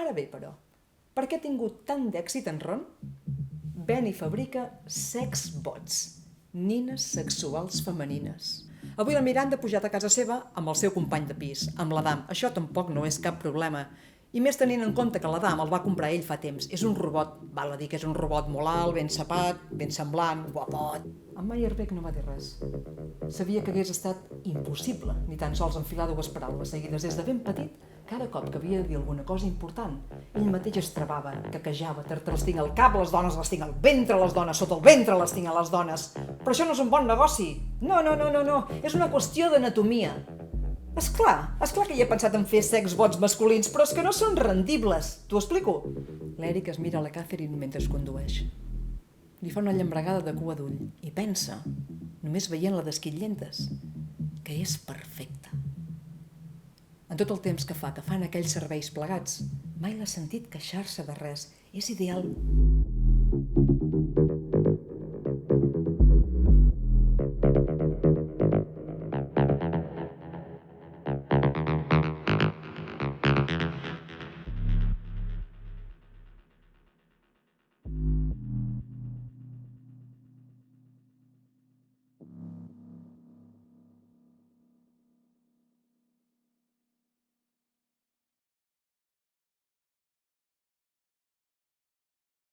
Ara bé, però, per què ha tingut tant d'èxit en Ron? Ven i fabrica sex bots, nines sexuals femenines. Avui la Miranda ha pujat a casa seva amb el seu company de pis, amb l'Adam. Això tampoc no és cap problema. I més tenint en compte que l'Adam el va comprar ell fa temps. És un robot, val a dir que és un robot molt alt, ben sapat, ben semblant, guapot. En Meyerbeck no va dir res. Sabia que hagués estat impossible, ni tan sols enfilar dues paraules seguides. Des de ben petit, cada cop que havia de dir alguna cosa important, ell mateix es trebava, caquejava, les tinc al cap, les dones les tinc al ventre, les dones sota el ventre les tinc a les dones. Però això no és un bon negoci. No, és una qüestió d'anatomia. Esclar que hi he pensat en fer sexbots masculins, però és que no són rendibles. T'ho explico? L'Eric es mira a la Catherine mentre es condueix. Li fa una llambregada de cua d'ull i pensa, només veient-la d'esquitllentes, que és perfecta. En tot el temps que fan aquells serveis plegats, mai l'ha sentit queixar-se de res. És ideal.